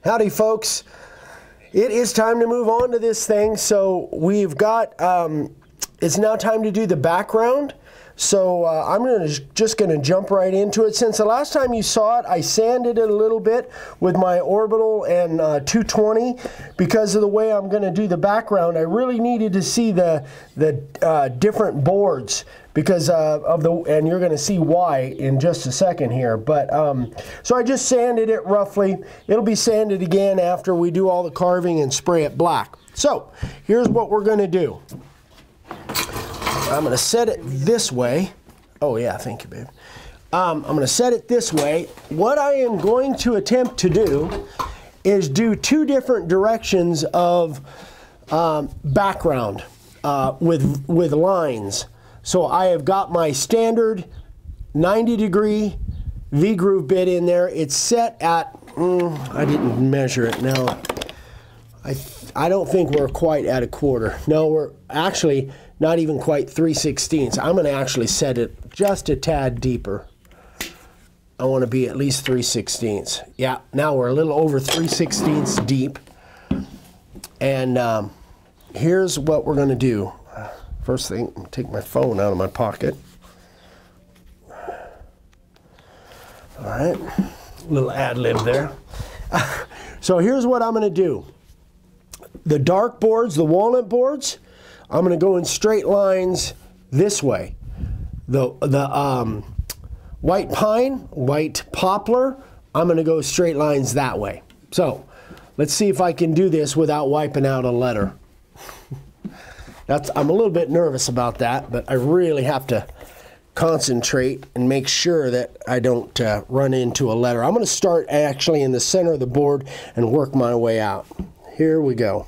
Howdy folks, it is time to move on to this thing. So we've got, it's now time to do the background. So I'm just going to jump right into it. Since the last time you saw it, I sanded it a little bit with my orbital and 220 because of the way I'm going to do the background. I really needed to see the different boards because of the, and you're going to see why in just a second here. But so I just sanded it roughly. It'll be sanded again after we do all the carving and spray it black. So here's what we're going to do. I'm going to set it this way. Oh yeah, thank you, babe. I'm going to set it this way. What I am going to attempt to do is do two different directions of background with lines. So I have got my standard 90-degree V-groove bit in there. It's set at, I didn't measure it now. I don't think we're quite at a quarter. No, we're actually not even quite 3/16. I'm going to actually set it just a tad deeper. I want to be at least 3/16. Yeah, now we're a little over 3/16 deep. And here's what we're going to do. First thing, take my phone out of my pocket. All right, little ad lib there. So here's what I'm going to do. The dark boards, the walnut boards, I'm going to go in straight lines this way. The white pine, white poplar, I'm going to go straight lines that way. So let's see if I can do this without wiping out a letter. I'm a little bit nervous about that, but I really have to concentrate and make sure that I don't run into a letter. I'm going to start actually in the center of the board and work my way out. Here we go.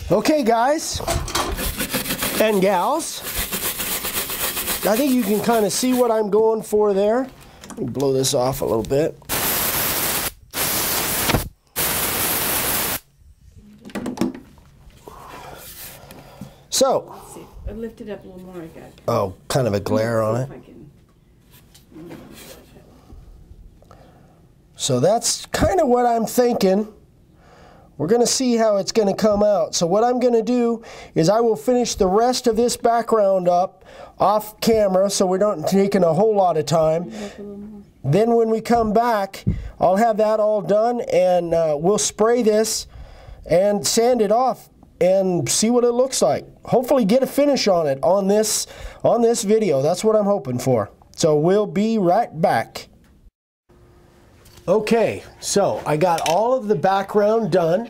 Okay, guys and gals, I think you can kind of see what I'm going for there. Let me blow this off a little bit. So, I lift it up a little more. I got. Oh, kind of a glare on it. So that's kind of what I'm thinking. We're going to see how it's going to come out. So what I'm going to do is I will finish the rest of this background up off camera so we're not taking a whole lot of time. Then when we come back, I'll have that all done and we'll spray this and sand it off and see what it looks like. Hopefully get a finish on it on this video. That's what I'm hoping for. So we'll be right back. Okay, so I got all of the background done,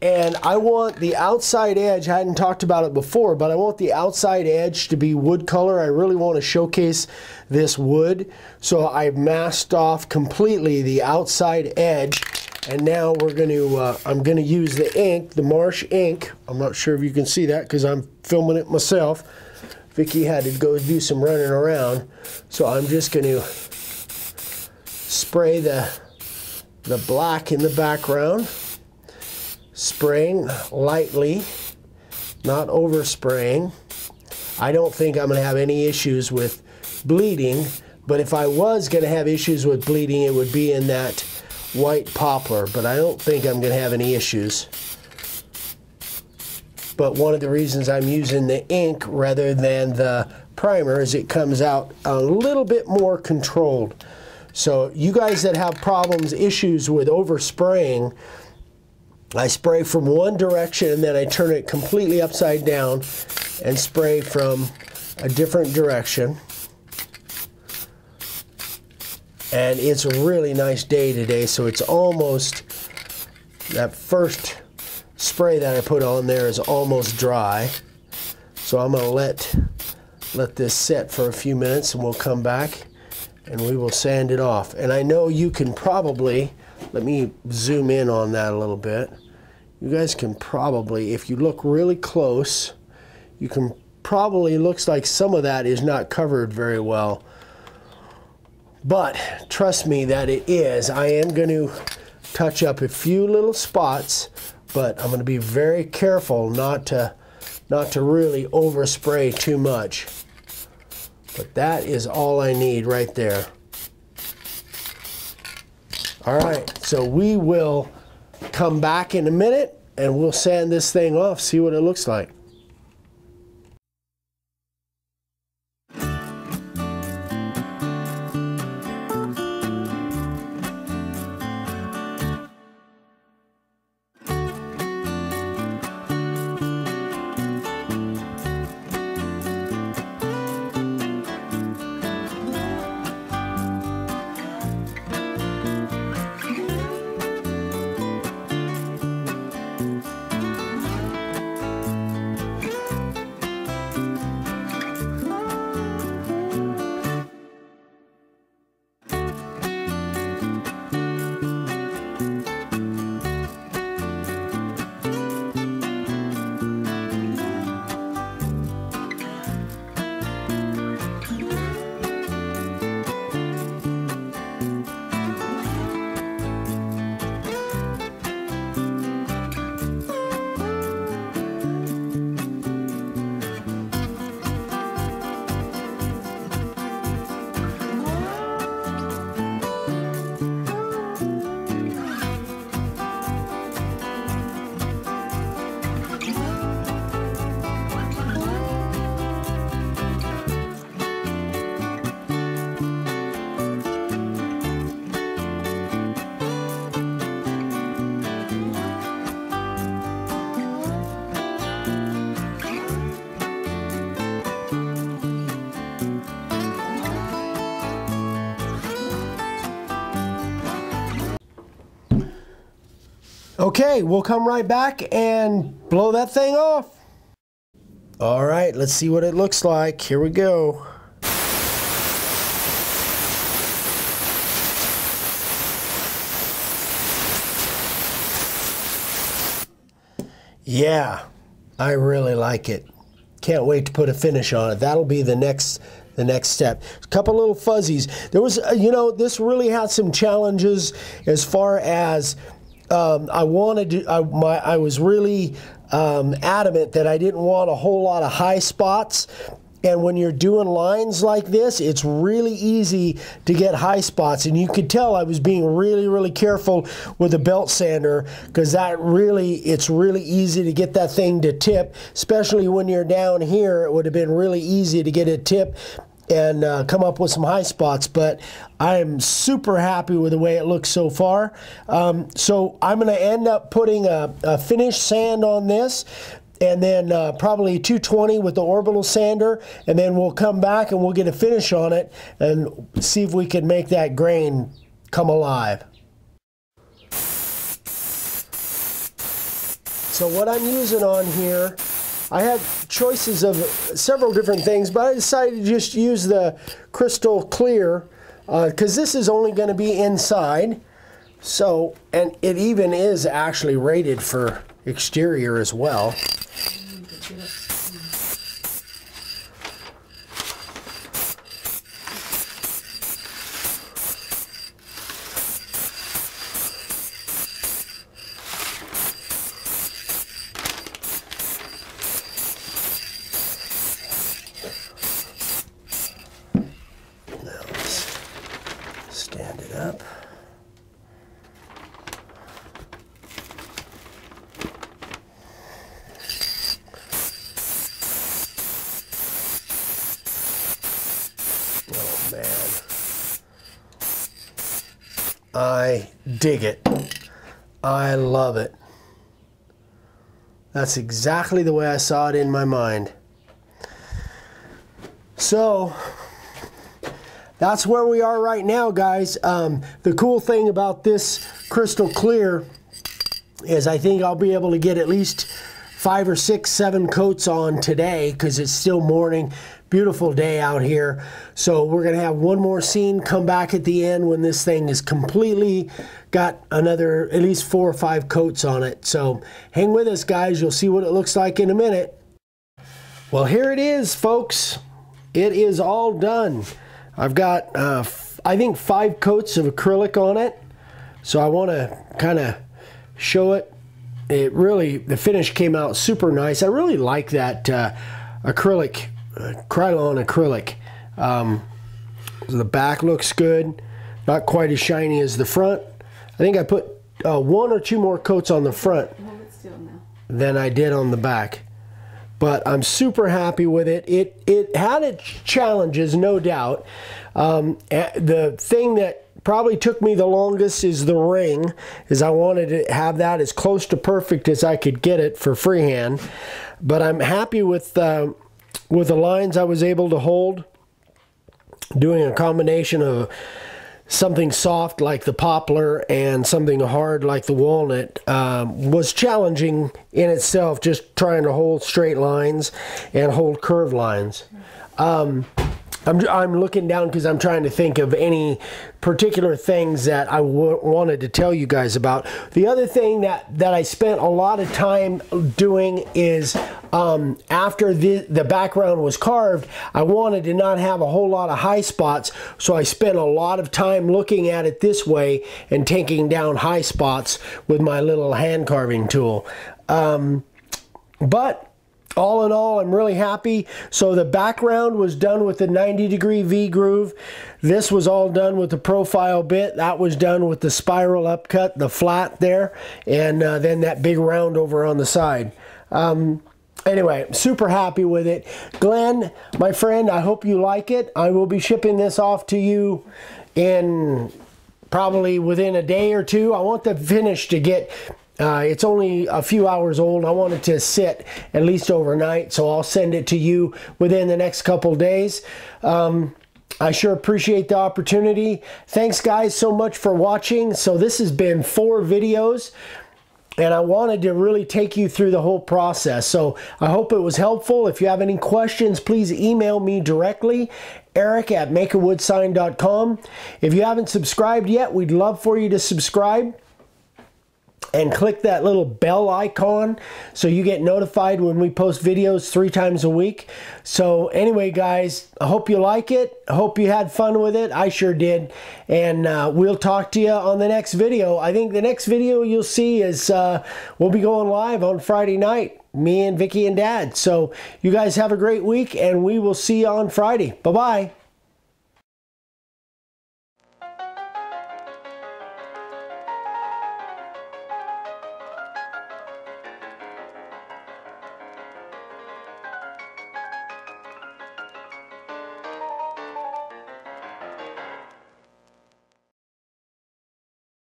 and I want the outside edge, I hadn't talked about it before, but I want the outside edge to be wood color. I really want to showcase this wood. So I've masked off completely the outside edge, and now we're going to, I'm going to use the ink, the Marsh ink. I'm not sure if you can see that because I'm filming it myself. Vicki had to go do some running around, so I'm just going to spray the black in the background, spraying lightly, not overspraying. I don't think I'm going to have any issues with bleeding, but if I was going to have issues with bleeding, it would be in that white poplar, but I don't think I'm going to have any issues. But one of the reasons I'm using the ink rather than the primer is it comes out a little bit more controlled. So you guys that have problems, issues with overspraying, I spray from one direction and then I turn it completely upside down and spray from a different direction. And it's a really nice day today, so it's almost, that first spray that I put on there is almost dry. So I'm gonna let this set for a few minutes and we'll come back and we will sand it off. And I know you can probably, let me zoom in on that a little bit. You guys can probably, if you look really close, you can probably, looks like some of that is not covered very well. But trust me that it is. I am going to touch up a few little spots, but I'm going to be very careful not to really overspray too much. But that is all I need right there. All right, so we will come back in a minute and we'll sand this thing off, see what it looks like. Okay, we'll come right back and blow that thing off. All right, let's see what it looks like. Here we go. Yeah, I really like it. Can't wait to put a finish on it. That'll be the next step. A couple little fuzzies. There was, you know, this really had some challenges as far as I was really adamant that I didn't want a whole lot of high spots. And when you're doing lines like this, it's really easy to get high spots. And you could tell I was being really, really careful with the belt sander, because it's really easy to get that thing to tip, especially when you're down here. It would have been really easy to get it tip and come up with some high spots. But I am super happy with the way it looks so far. So I'm going to end up putting a finish sand on this, and then probably 220 with the orbital sander, and then we'll come back and we'll get a finish on it and see if we can make that grain come alive. So what I'm using on here, I had choices of several different things, but I decided to just use the crystal clear because this is only going to be inside. So, and it even is actually rated for exterior as well. Now let's stand it up. Oh man, I dig it. I love it. That's exactly the way I saw it in my mind. So that's where we are right now, guys. The cool thing about this crystal clear is I think I'll be able to get at least 5 or 6, 7 coats on today, because it's still morning. Beautiful day out here. So we're going to have one more scene, come back at the end when this thing is completely got another at least 4 or 5 coats on it. So hang with us, guys. You'll see what it looks like in a minute. Well, here it is, folks. It is all done. I've got, I think, 5 coats of acrylic on it. So I want to kind of show it. It really, the finish came out super nice. I really like that acrylic, Krylon acrylic. The back looks good. Not quite as shiny as the front. I think I put 1 or 2 more coats on the front than I did on the back. But I'm super happy with it. It had its challenges, no doubt. The thing that probably took me the longest is the ring, is I wanted to have that as close to perfect as I could get it for freehand. But I'm happy with the lines I was able to hold, doing a combination of something soft like the poplar and something hard like the walnut. Was challenging in itself, just trying to hold straight lines and hold curved lines. I'm looking down because I'm trying to think of any particular things that I wanted to tell you guys about. The other thing that I spent a lot of time doing is after the background was carved, I wanted to not have a whole lot of high spots, so I spent a lot of time looking at it this way and taking down high spots with my little hand carving tool. But all in all, I'm really happy. So the background was done with the 90-degree V-groove. This was all done with the profile bit. That was done with the spiral upcut, the flat there, and then that big round over on the side. Anyway, super happy with it. Glenn, my friend, I hope you like it. I will be shipping this off to you in probably within a day or 2. I want the finish to get... it's only a few hours old. I want it to sit at least overnight, so I'll send it to you within the next couple days. I sure appreciate the opportunity. Thanks, guys, so much for watching. So this has been 4 videos, and I wanted to really take you through the whole process. So I hope it was helpful. If you have any questions, please email me directly, eric@makeawoodsign.com. If you haven't subscribed yet, we'd love for you to subscribe. and click that little bell icon so you get notified when we post videos 3 times a week. So anyway, guys, I hope you like it. I hope you had fun with it. I sure did. And we'll talk to you on the next video. I think the next video you'll see is we'll be going live on Friday night, me and Vicky and Dad. So you guys have a great week, and we will see you on Friday. Bye-bye.